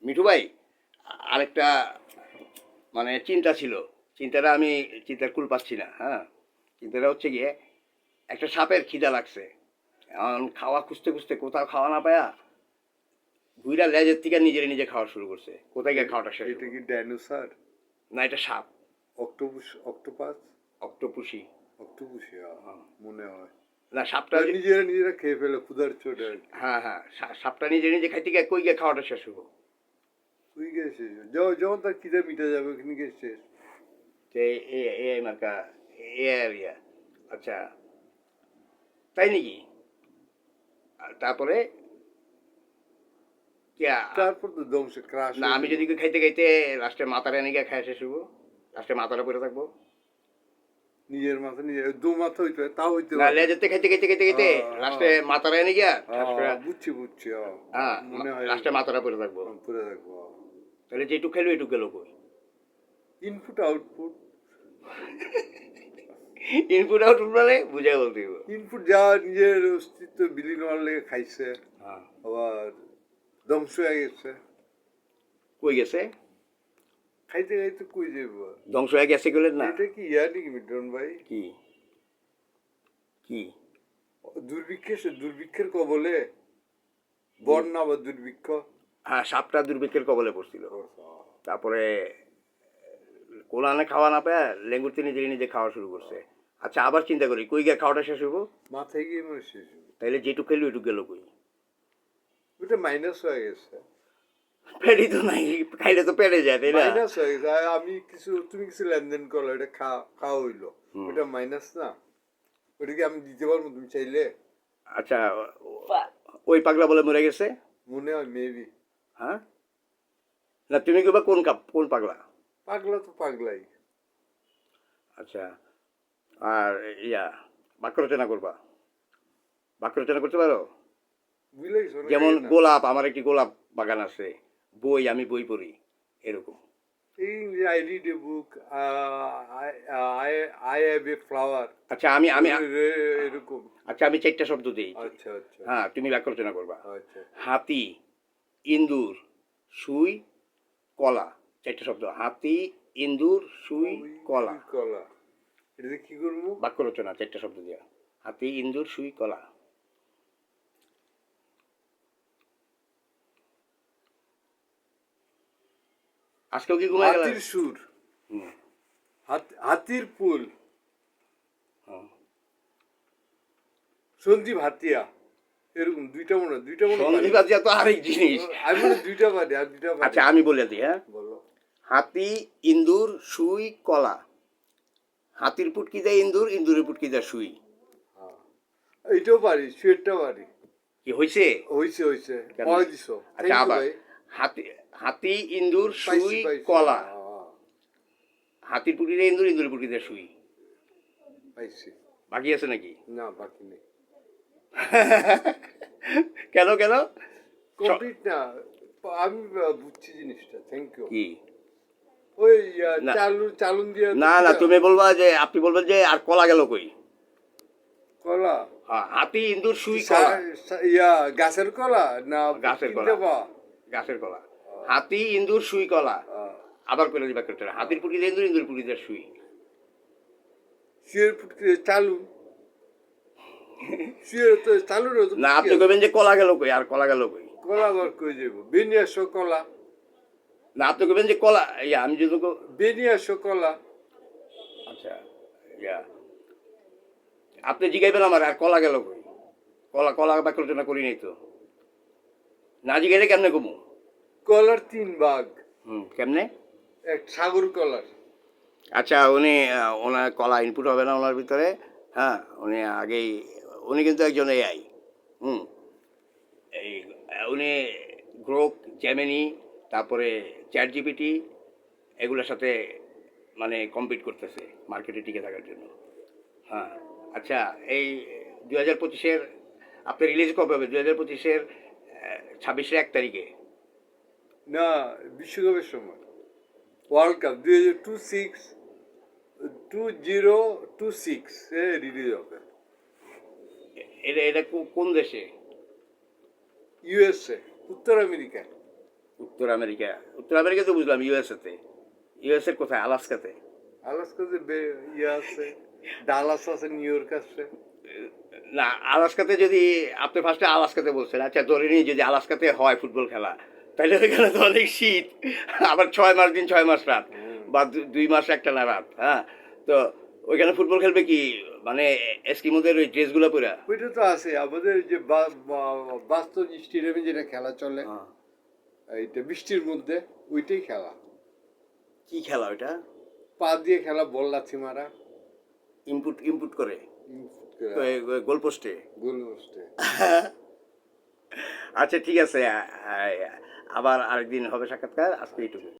মিঠু ভাই, আরেকটা মানে চিন্তা ছিল। আমি চিন্তার কুল পাচ্ছি না। হ্যাঁ, চিন্তাটা হচ্ছে গিয়ে একটা সাপের খিদা লাগছে। এখন খাওয়া খুঁজতে খুঁজতে কোথাও খাওয়া না পায়া ঘুইরা লেজের থেকে নিজে খাওয়া শুরু করছে। কোথায় গিয়ে খাওয়াটা শেষ এটা হলো? কি ডাইনোসর? না, এটা সাপ। অক্টোপাস? অক্টোপাস? অক্টোপুসি। অক্টোপাসই মনে হয়। না, সাপটা নিজেরা খেয়ে ফেলে ক্ষুধার চোটে আর কি। হ্যাঁ হ্যাঁ, সাপটা নিজে খাইতে গিয়ে কই গিয়ে খাওয়াটা শেষ হবো? তুই গিয়ে শেষ যখন তার খিদে মিটে যাবে ওখানে গিয়ে শেষ। এই মার্কা এরিয়া। আচ্ছা, তাই নাকি? তারপরে তারপর তো ধ্বংস ক্রাশ। না, আমি যদি খাইতে খাইতে লাস্টে মাথাটা এনে গিয়ে খাই শেষ হবো, লাস্টে মাথাটা পরে থাকবো। নিজের মাথা নিজের দু মাথা হইতে তাও হইতে না, লেজেতে খাইতে খাইতে খাইতে খাইতে লাস্টে মাথাটা এনে গিয়া বুঝছি বুঝছি। হ্যাঁ, মনে হয় লাস্টে মাথাটা পরে থাকবো। পরে থাকবো। তাহলে যেটুক খেলো এটুক গেল কই? Input output. ইনপুট আউটপুট মানে বুঝাই বলতে হবে। ইনপুট যা নিজের অস্তিত্ব বিলীন হওয়ার লেগে খাইছে, আবার ধ্বংস হয়ে গেছে। কই গেছে? খাইতে খাইতে কই যাইব? ধ্বংস হয়ে গেছে গেলেন না? এটা কি ইয়া নাকি মিটন ভাই? কি কি দুর্ভিক্ষের কবলে? বন্যা বা দুর্ভিক্ষ? হ্যাঁ, সাপটা দুর্ভিক্ষের কবলে পড়ছিল। তারপরে কোলানে খাওয়া না পায় লেঙ্গুরতে নিজে খাওয়া শুরু করছে। আচ্ছা, আবার চিন্তা করি কই গিয়ে খাওয়াটা শেষ হইব? মাথায় গিয়ে মনে শেষ। তাইলে যেটুক খেলো এটুক গেল কই? ওটা মাইনাস হয়ে গেছে। পেটই তো নাই, খাইলে তো পেটে যায়, তাই না? মাইনাস হয়ে গেছে। তুমি কিছু লেনদেন করলো, এটা খাওয়া হইলো, ওটা মাইনাস না? ওটা কি আমি দিতে পারবো তুমি চাইলে? আচ্ছা, ওই পাগলা বলে মরে গেছে? মনে হয় মেবি। হ্যাঁ, না তুমি কইবা কোন পাগলা? পাগলা তো পাগলাই। আচ্ছা, আর বাক্য রচনা করবা? বাক্য রচনা করতে পারো? যেমন গোলাপ, আমার একটি গোলাপ বাগান আছে, আমি বই পড়ি, এরকম। I read a book. I have a flower. আচ্ছা, আমি এরকম। আচ্ছা, আমি 4টা শব্দ দিই। আচ্ছা আচ্ছা। হ্যাঁ, তুমি বাক্য রচনা করবা। আচ্ছা। হাতি, ইন্দুর, সুই, কলা। 4টা শব্দ: হাতি, ইন্দুর, সুই, কলা। কলা। এটা কি করবো? বাক্য রচনা 4টা শব্দ দিয়া। হাতি, ইন্দুর, সুই, কলা। আজকেও কি ঘুমায় গেল? হাতির সুর, হাতির পুল, সঞ্জীব হাতিয়া, এরকম দুইটা মনে সঞ্জীব হাতিয়া তো আরেক জিনিস। আমি বলি দুইটা পারি, আর দুইটা পারি। আচ্ছা, আমি বলে দিই। হ্যাঁ, বলো। হাতি, ইন্দুর, সুই, কলা। হাতির পুটকি দেয় ইন্দুর, ইন্দুরের পুটকি দেয় সুই। এইটাও পারি, সুয়েরটা পারি। কি হয়েছে? হয়েছে হয় দিছ। আচ্ছা, আবার হাতি, ইন্দুর, সুই, কলা। হাতির পুটকি দেয় ইন্দুর, ইন্দুরের পুটকি দেয় সুই। পাইছি। বাকি আছে নাকি? না, বাকি নেই। কেন? কমপ্লিট না। আমি বুঝছি জিনিসটা। Thank you. কি? ওই চালুন দিয়ে। না, তুমি বলবা যে, আপনি বলবেন যে আর কলা গেল কই? কলা? হাতি, ইন্দুর, সুই, কলা। গাছের কলা না? গাছের কলা। গাছের কলা। হাতি, ইন্দুর, সুই, কলা। আবার করে দিবা করতে। হাতির পুটকি দেয় ইন্দুর, ইন্দুর পুটকি দেয় সুই। শুয়ের পুটকি চালুন। শুয়ের তো চালুন। না, আপনি কইবেন যে কলা গেল কই? আর কলা গেল কই? কলা আবার কই যাব? বেনিয়াস কলা। না, আপনি কইবেন যে কলা, আমি যদি বেনিয়াস কলা। আচ্ছা, আপনি জিগাইবেন আমার আর কলা গেল কই? কলা বাক্য রচনা করি নাই তো। না জিগাইলে কেমনে কমু? কলার 3 ভাগ। কেমনে? এক সাগর কলার। আচ্ছা, ওনার কলা ইনপুট হবে না ওনার ভিতরে। হ্যাঁ, উনি কিন্তু একজন এআই। উনি গ্রোক, জেমিনি, তারপরে চ্যাট জিপিটি, এগুলোর সাথে মানে কম্পিট করতেছে মার্কেটে টিকে থাকার জন্য। হ্যাঁ, আচ্ছা, এই 2025-এর আপনার রিলিজ কবে হবে? 2025-এর 26-এর 1 তারিখে। না, বিশ্বকাপের সময়। ওয়ার্ল্ড কাপ 2026 রিলিজ হবে। এটা কোন দেশে? ইউএসএ, উত্তর আমেরিকা। উত্তর আমেরিকা, উত্তর আমেরিকা তো বুঝলাম, ইউএসএতে। ইউএসএর কোথায়? আলাস্কাতে? আলাস্কা যে ইয়ে আছে, ডালাস আছে, নিউ ইয়র্ক আছে। না, আলাস্কাতে যদি আপনি ফার্স্টে আলাস্কাতে বলছেন, আচ্ছা ধরে নিই যদি আলাস্কাতে হয় ফুটবল খেলা, তাহলে ওইখানে তো অনেক শীত, আবার 6 মাস দিন 6 মাস রাত, বা 2 মাস একটা না রাত, হ্যাঁ। তো ওইখানে ফুটবল খেলবে কি মানে এস্কিমোদের ওই ড্রেসগুলো পরে? ওইটা তো আছে আমাদের যে বাস্তব স্টেডিয়ামে যেটা খেলা চলে, এইটা বৃষ্টির মধ্যে ওইটাই খেলা। কি খেলা ওইটা? পা দিয়ে খেলা, বল লাথি মারা, ইনপুট ইনপুট করে ফুট করে গোল পোস্টে। গোল পোস্টে। আচ্ছা ঠিক আছে, আবার আরেকদিন হবে সাক্ষাৎকার, আজকে এইটুকু।